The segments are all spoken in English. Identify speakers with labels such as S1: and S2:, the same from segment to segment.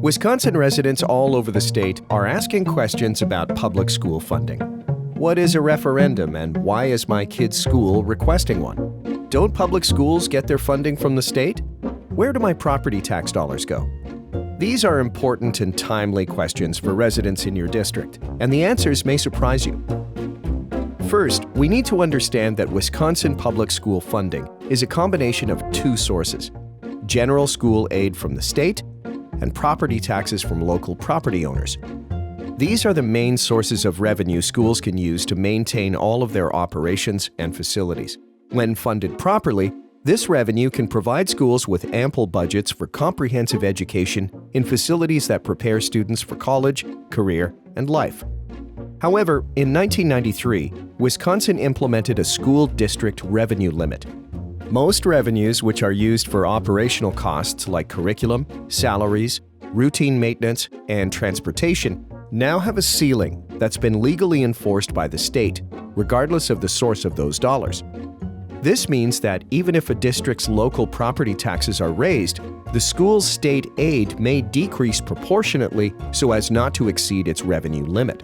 S1: Wisconsin residents all over the state are asking questions about public school funding. What is a referendum and why is my kid's school requesting one? Don't public schools get their funding from the state? Where do my property tax dollars go? These are important and timely questions for residents in your district, and the answers may surprise you. First, we need to understand that Wisconsin public school funding is a combination of two sources: general school aid from the state and property taxes from local property owners. These are the main sources of revenue schools can use to maintain all of their operations and facilities. When funded properly, this revenue can provide schools with ample budgets for comprehensive education in facilities that prepare students for college, career, and life. However, in 1993, Wisconsin implemented a school district revenue limit. Most revenues, which are used for operational costs like curriculum, salaries, routine maintenance, and transportation, now have a ceiling that's been legally enforced by the state, regardless of the source of those dollars. This means that even if a district's local property taxes are raised, the school's state aid may decrease proportionately so as not to exceed its revenue limit.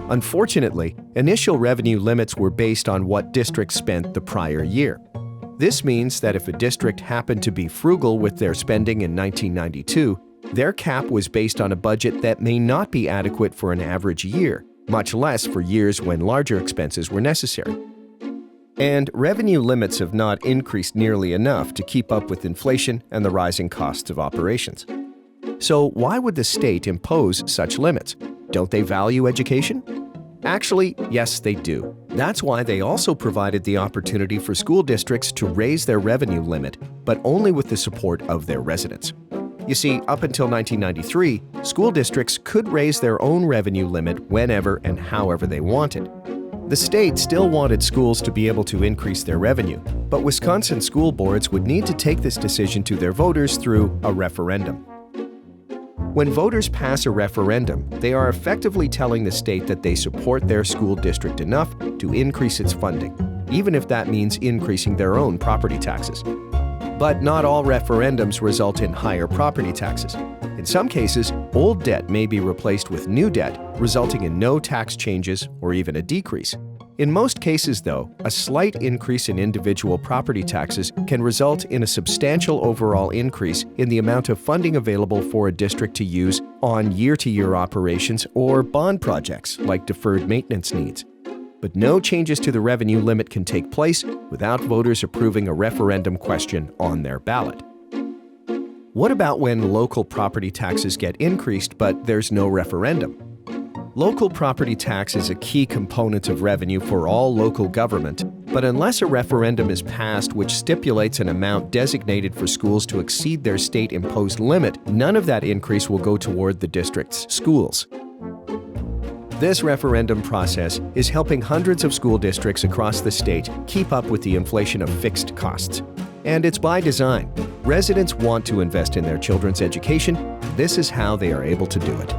S1: Unfortunately, initial revenue limits were based on what districts spent the prior year. This means that if a district happened to be frugal with their spending in 1992, their cap was based on a budget that may not be adequate for an average year, much less for years when larger expenses were necessary. And revenue limits have not increased nearly enough to keep up with inflation and the rising costs of operations. So why would the state impose such limits? Don't they value education? Actually, yes, they do. That's why they also provided the opportunity for school districts to raise their revenue limit, but only with the support of their residents. You see, up until 1993, school districts could raise their own revenue limit whenever and however they wanted. The state still wanted schools to be able to increase their revenue, but Wisconsin school boards would need to take this decision to their voters through a referendum. When voters pass a referendum, they are effectively telling the state that they support their school district enough to increase its funding, even if that means increasing their own property taxes. But not all referendums result in higher property taxes. In some cases, old debt may be replaced with new debt, resulting in no tax changes or even a decrease. In most cases, though, a slight increase in individual property taxes can result in a substantial overall increase in the amount of funding available for a district to use on year-to-year operations or bond projects like deferred maintenance needs. But no changes to the revenue limit can take place without voters approving a referendum question on their ballot. What about when local property taxes get increased but there's no referendum? Local property tax is a key component of revenue for all local government, but unless a referendum is passed which stipulates an amount designated for schools to exceed their state-imposed limit, none of that increase will go toward the district's schools. This referendum process is helping hundreds of school districts across the state keep up with the inflation of fixed costs. And it's by design. Residents want to invest in their children's education. This is how they are able to do it.